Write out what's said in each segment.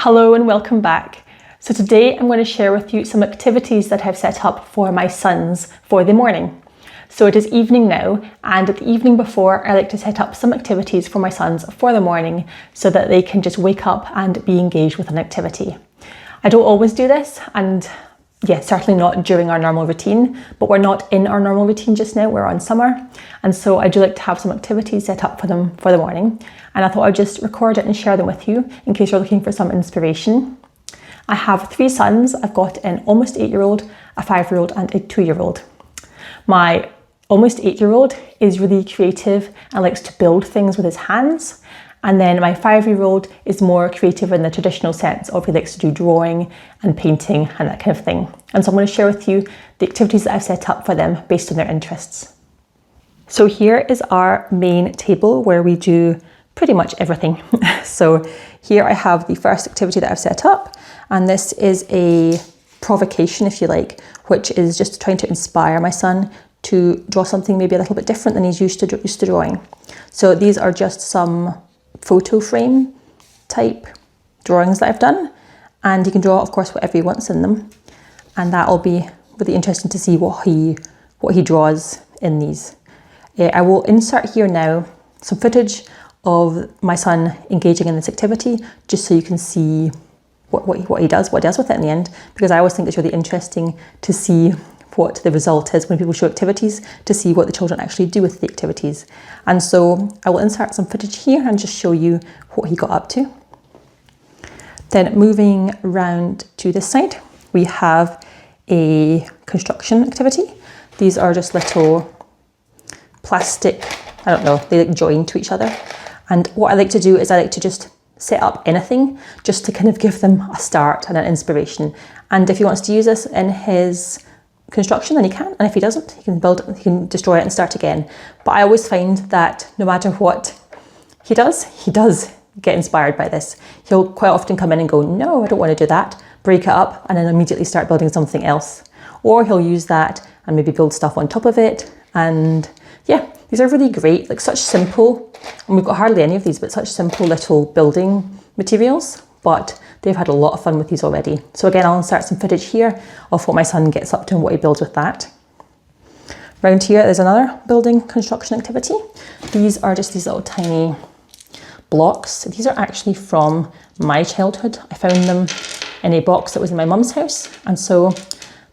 Hello and welcome back. So today I'm going to share with you some activities that I've set up for my sons for the morning. So it is evening now, and at the evening before I like to set up some activities for my sons for the morning so that they can just wake up and be engaged with an activity. I don't always do this, and certainly not during our normal routine, but we're not in our normal routine just now, we're on summer. And so I do like to have some activities set up for them for the morning. And I thought I'd just record it and share them with you in case you're looking for some inspiration. I have 3 sons. I've got an almost 8-year-old, a 5-year-old and a 2-year-old. My almost 8-year-old is really creative and likes to build things with his hands. And then my 5-year-old is more creative in the traditional sense of he likes to do drawing and painting and that kind of thing. And so I'm going to share with you the activities that I've set up for them based on their interests. So here is our main table where we do pretty much everything. So here I have the first activity that I've set up, and this is a provocation, if you like, which is just trying to inspire my son to draw something maybe a little bit different than he's used to drawing. So these are just some photo frame type drawings that I've done, and he can draw of course whatever he wants in them, and that'll be really interesting to see what he draws in these. I will insert here now some footage of my son engaging in this activity just so you can see what he does with it in the end, because I always think it's really interesting to see what the result is when people show activities, to see what the children actually do with the activities. And so I will insert some footage here and just show you what he got up to. Then moving around to this side, we have a construction activity. These are just little plastic, they like join to each other. And what I like to do is I like to just set up anything just to kind of give them a start and an inspiration. And if he wants to use this in his construction, then he can, and if he doesn't, he can destroy it and start again. But I always find that no matter what he does get inspired by this. He'll quite often come in and go, no, I don't want to do that, break it up, and then immediately start building something else. Or he'll use that and maybe build stuff on top of it. And yeah, these are really great, like such simple, and we've got hardly any of these, but such simple little building materials, but they've had a lot of fun with these already. So again, I'll insert some footage here of what my son gets up to and what he builds with that. Round here, there's another building construction activity. These are just these little tiny blocks. These are actually from my childhood. I found them in a box that was in my mum's house. And so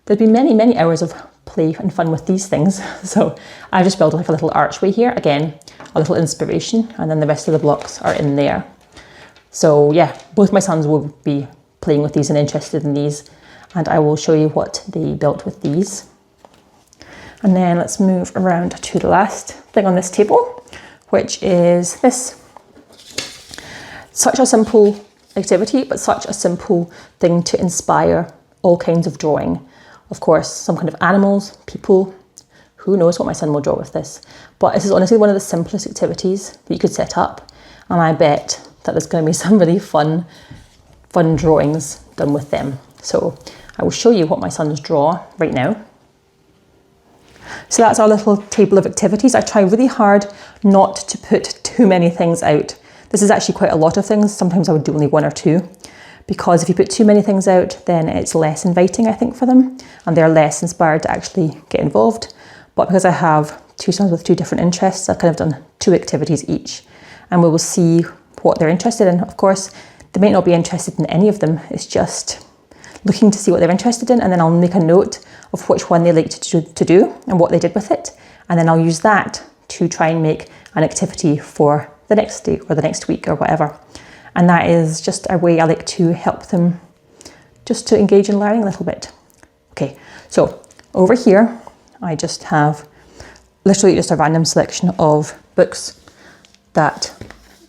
there'd be many, many hours of play and fun with these things. So I just built like a little archway here. Again, a little inspiration, and then the rest of the blocks are in there. So yeah, both my sons will be playing with these and interested in these, and I will show you what they built with these. And then let's move around to the last thing on this table, which is this. Such a simple activity, but such a simple thing to inspire all kinds of drawing. Of course, some kind of animals, people, who knows what my son will draw with this. But this is honestly one of the simplest activities that you could set up, and I bet that there's going to be some really fun drawings done with them. So I will show you what my sons draw right now. So that's our little table of activities. I try really hard not to put too many things out. This is actually quite a lot of things. Sometimes I would do only 1 or 2, because if you put too many things out, then it's less inviting, I think, for them, and they're less inspired to actually get involved. But because I have 2 sons with 2 different interests, I've kind of done 2 activities each, and we will see what they're interested in. Of course, they might not be interested in any of them. It's just looking to see what they're interested in, and then I'll make a note of which one they like to do and what they did with it. And then I'll use that to try and make an activity for the next day or the next week or whatever. And that is just a way I like to help them just to engage in learning a little bit. Okay, so over here, I just have literally just a random selection of books that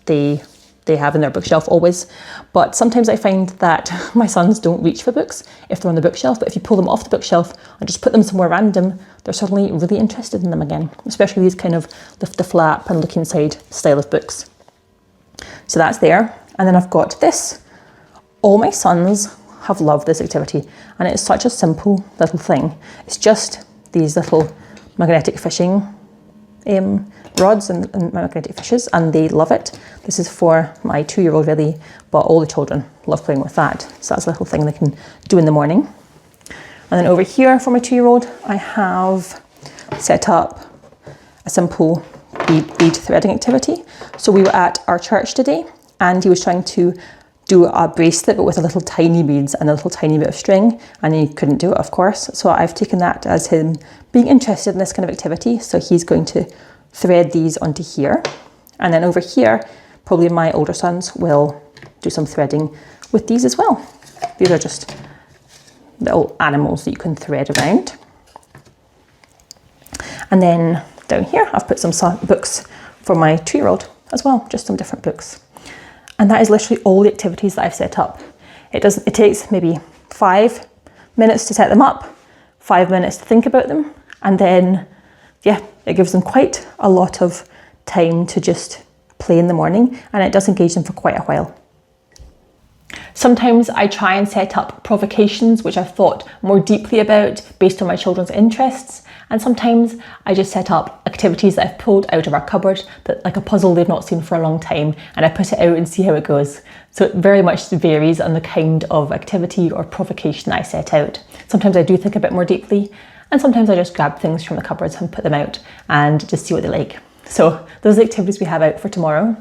they have in their bookshelf always. But sometimes I find that my sons don't reach for books if they're on the bookshelf, but if you pull them off the bookshelf and just put them somewhere random, they're suddenly really interested in them again, especially these kind of lift the flap and look inside style of books. So that's there. And then I've got this. All my sons have loved this activity, and it's such a simple little thing. It's just these little magnetic fishing rods and magnetic fishes, and they love it. This is for my 2-year-old really, but all the children love playing with that. So that's a little thing they can do in the morning. And then over here for my 2-year-old, I have set up a simple bead threading activity. So we were at our church today, and he was trying to do a bracelet but with a little tiny beads and a little tiny bit of string, and he couldn't do it, of course. So I've taken that as him being interested in this kind of activity. So he's going to thread these onto here, and then over here probably my older sons will do some threading with these as well. These are just little animals that you can thread around. And then down here I've put some books for my 2-year-old as well, just some different books. And that is literally all the activities that I've set up. It takes maybe 5 minutes to set them up, 5 minutes to think about them, and then it gives them quite a lot of time to just play in the morning, and it does engage them for quite a while. Sometimes I try and set up provocations which I've thought more deeply about based on my children's interests, and sometimes I just set up activities that I've pulled out of our cupboard, that like a puzzle they've not seen for a long time, and I put it out and see how it goes. So it very much varies on the kind of activity or provocation I set out. Sometimes I do think a bit more deeply, and sometimes I just grab things from the cupboards and put them out and just see what they like. So those are the activities we have out for tomorrow.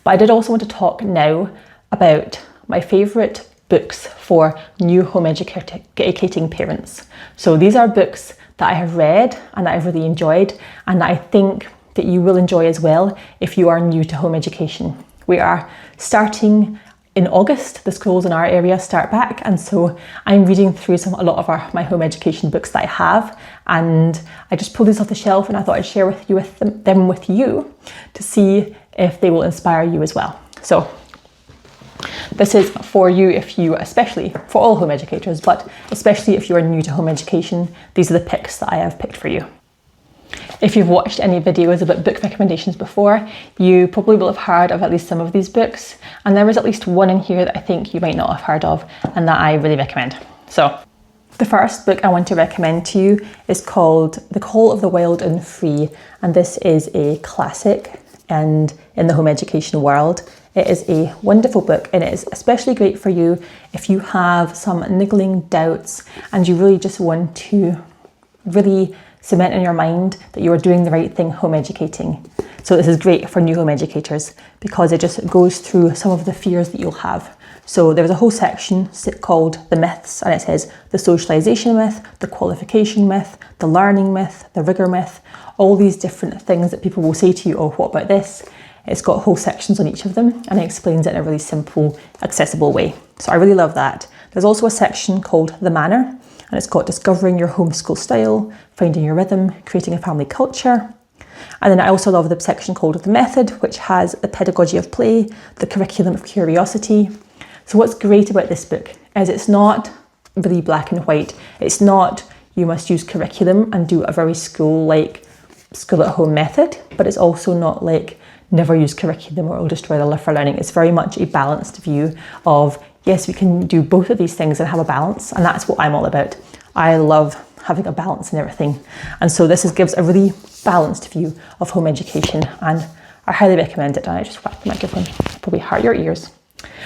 But I did also want to talk now about my favourite books for new home educating parents. So these are books that I have read and that I've really enjoyed, and that I think that you will enjoy as well if you are new to home education. We are starting in August. The schools in our area start back, and so I'm reading through a lot of my home education books that I have, and I just pulled these off the shelf and I thought I'd share them with you to see if they will inspire you as well. So this is for you especially for all home educators, but especially if you are new to home education. These are the picks that I have picked for you. If you've watched any videos about book recommendations before, you probably will have heard of at least some of these books, and there is at least one in here that I think you might not have heard of and that I really recommend. So the first book I want to recommend to you is called The Call of the Wild and Free, and this is a classic and in the home education world. It is a wonderful book, and it is especially great for you if you have some niggling doubts and you really just want to really cement in your mind that you are doing the right thing home educating. So this is great for new home educators because it just goes through some of the fears that you'll have. So there's a whole section called The Myths, and it says the socialization myth, the qualification myth, the learning myth, the rigor myth, all these different things that people will say to you, oh, what about this? It's got whole sections on each of them, and it explains it in a really simple, accessible way. So I really love that. There's also a section called The Manner, and it's got discovering your homeschool style, finding your rhythm, creating a family culture. And then I also love the section called The Method, which has the pedagogy of play, the curriculum of curiosity. So what's great about this book is it's not really black and white. It's not you must use curriculum and do a very school-like school-at-home method, but it's also not like never use curriculum or it'll destroy the love for learning. It's very much a balanced view of, yes, we can do both of these things and have a balance, and that's what I'm all about. I love having a balance in everything, and so this gives a really balanced view of home education, and I highly recommend it. And I just whacked the microphone, probably hurt your ears.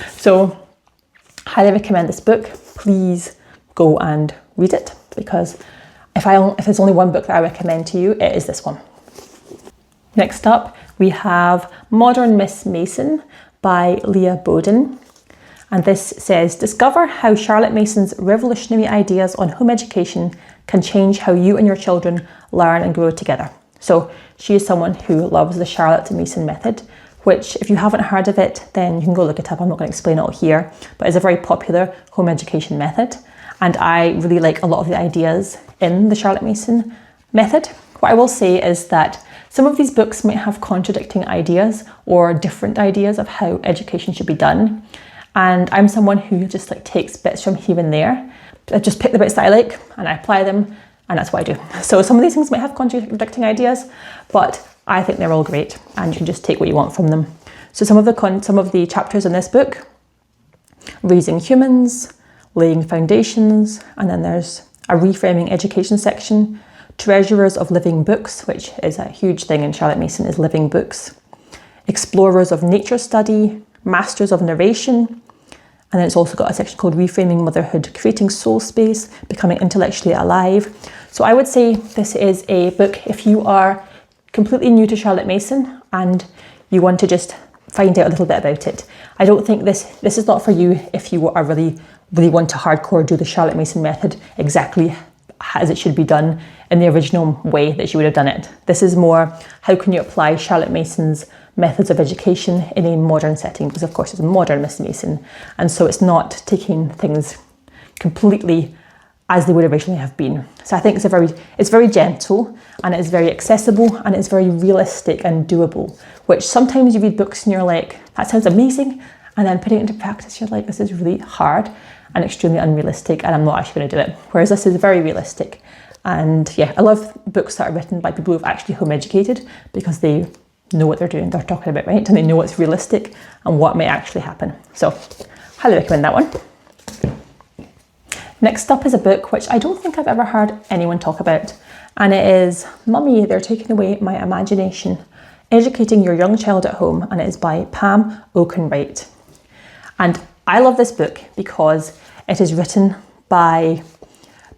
So highly recommend this book. Please go and read it, because if there's only one book that I recommend to you, it is this one. Next up, we have Modern Miss Mason by Leah Bowden. And this says, discover how Charlotte Mason's revolutionary ideas on home education can change how you and your children learn and grow together. So she is someone who loves the Charlotte Mason method, which if you haven't heard of it, then you can go look it up. I'm not going to explain it all here, but it's a very popular home education method. And I really like a lot of the ideas in the Charlotte Mason method. What I will say is that some of these books might have contradicting ideas or different ideas of how education should be done. And I'm someone who just takes bits from here and there. I just pick the bits that I like and I apply them, and that's what I do. So some of these things might have contradicting ideas, but I think they're all great and you can just take what you want from them. So some of the chapters in this book: raising humans, laying foundations, and then there's a reframing education section, Treasurers of Living Books, which is a huge thing in Charlotte Mason, is living books. Explorers of Nature Study, Masters of Narration, and then it's also got a section called Reframing Motherhood, Creating Soul Space, Becoming Intellectually Alive. So I would say this is a book if you are completely new to Charlotte Mason and you want to just find out a little bit about it. I don't think this is not for you if you are really want to hardcore do the Charlotte Mason method exactly as it should be done in the original way that you would have done it. This is more, how can you apply Charlotte Mason's methods of education in a modern setting, because of course it's modern Miss Mason, and so it's not taking things completely as they would originally have been. So I think it's very gentle, and it is very accessible, and it's very realistic and doable, which sometimes you read books and you're like, that sounds amazing, and then putting it into practice you're like, this is really hard and extremely unrealistic, and I'm not actually going to do it. Whereas this is very realistic. And yeah, I love books that are written by people who've actually home educated, because they know what they're doing, they're talking about, right? And they know what's realistic and what may actually happen. So highly recommend that one. Next up is a book which I don't think I've ever heard anyone talk about, and it is Mummy, They're Taking Away My Imagination, Educating Your Young Child at Home, and it is by Pam Oakenwright. And I love this book because it is written by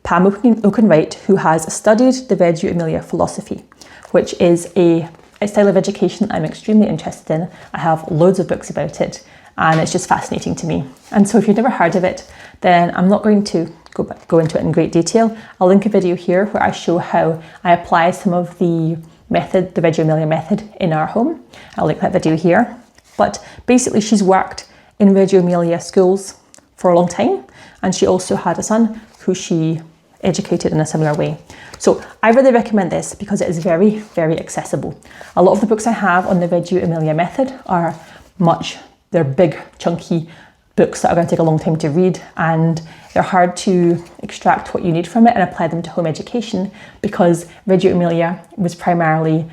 Pam Oakenwright, who has studied the Reggio Emilia philosophy, which is a style of education I'm extremely interested in. I have loads of books about it, and it's just fascinating to me. And so if you've never heard of it, then I'm not going to go into it in great detail. I'll link a video here where I show how I apply some of the method, the Reggio Emilia method, in our home. I'll link that video here. But basically she's worked in Reggio Emilia schools for a long time, and she also had a son who she educated in a similar way. So I really recommend this because it is very, very accessible. A lot of the books I have on the Reggio Emilia method are they're big, chunky books that are going to take a long time to read, and they're hard to extract what you need from it and apply them to home education, because Reggio Emilia was primarily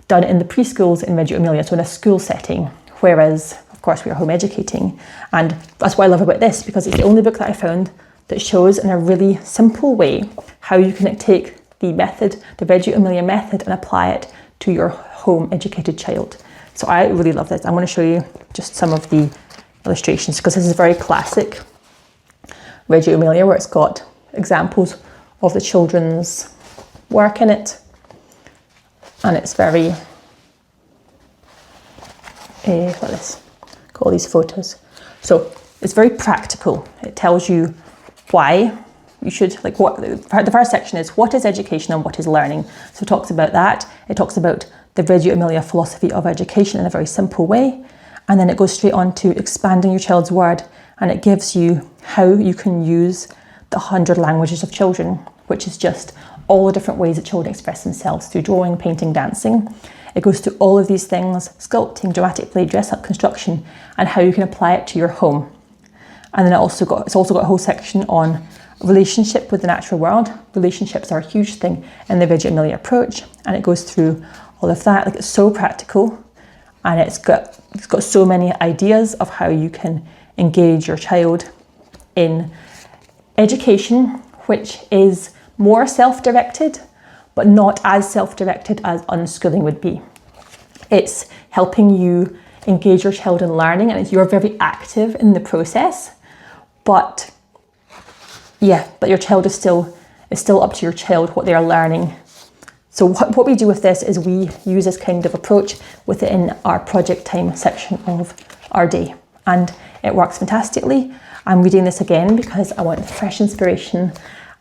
done in the preschools in Reggio Emilia, so in a school setting, whereas of course we are home educating. And that's what I love about this, because it's the only book that I found that shows in a really simple way how you can take the method, the Reggio Emilia method, and apply it to your home educated child. So I really love this. I'm going to show you just some of the illustrations, because this is very classic Reggio Emilia, where it's got examples of the children's work in it, and it's very got all these photos. So it's very practical. It tells you why you should, like, what the first section is, what is education and what is learning. So it talks about that. It talks about the Reggio Emilia philosophy of education in a very simple way. And then it goes straight on to expanding your child's word, and it gives you how you can use the 100 languages of children, which is just all the different ways that children express themselves through drawing, painting, dancing. It goes through all of these things, sculpting, dramatic play, dress-up, construction, and how you can apply it to your home. And then it's also got a whole section on relationship with the natural world. Relationships are a huge thing in the Reggio Emilia approach, and it goes through all of that. Like, it's so practical, and it's got so many ideas of how you can engage your child in education, which is more self-directed, but not as self-directed as unschooling would be. It's helping you engage your child in learning, and you're very active in the process, but your child is still up to your child what they are learning. So what we do with this is we use this kind of approach within our project time section of our day, and it works fantastically. I'm reading this again because I want fresh inspiration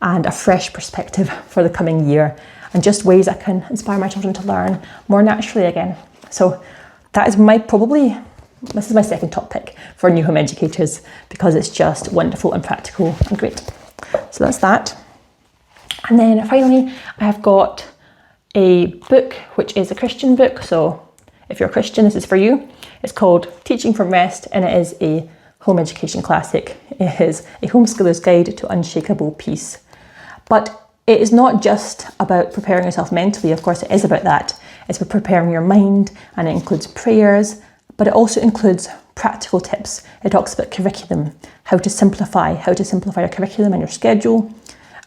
and a fresh perspective for the coming year, and just ways I can inspire my children to learn more naturally again. So that is this is my second top pick for new home educators, because it's just wonderful and practical and great. So that's that. And then finally, I have got a book which is a Christian book. So if you're a Christian, this is for you. It's called Teaching from Rest, and it is a home education classic. It is a homeschooler's guide to unshakable peace. But it is not just about preparing yourself mentally. Of course, it is about that. It's about preparing your mind, and it includes prayers, but it also includes practical tips. It talks about curriculum, how to simplify your curriculum and your schedule.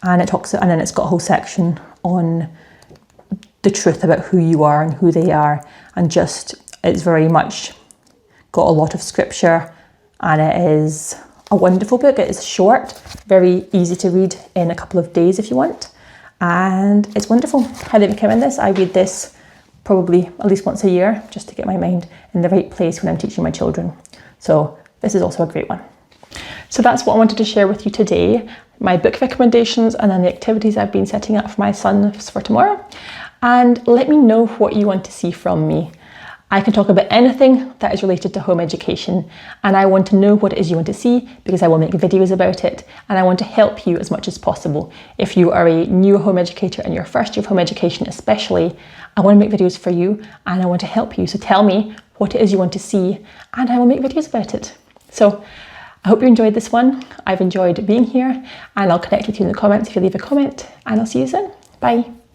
And then it's got a whole section on the truth about who you are and who they are, and just, it's very much got a lot of scripture, and it is a wonderful book. It is short, very easy to read in a couple of days if you want, and it's wonderful. Highly recommend this. I read this probably at least once a year just to get my mind in the right place when I'm teaching my children. So this is also a great one. So that's what I wanted to share with you today, my book recommendations and then the activities I've been setting up for my sons for tomorrow. And let me know what you want to see from me. I can talk about anything that is related to home education, and I want to know what it is you want to see because I will make videos about it, and I want to help you as much as possible. If you are a new home educator in your first year of home education especially, I want to make videos for you and I want to help you. So tell me what it is you want to see and I will make videos about it. So I hope you enjoyed this one. I've enjoyed being here, and I'll connect with you in the comments if you leave a comment, and I'll see you soon. Bye.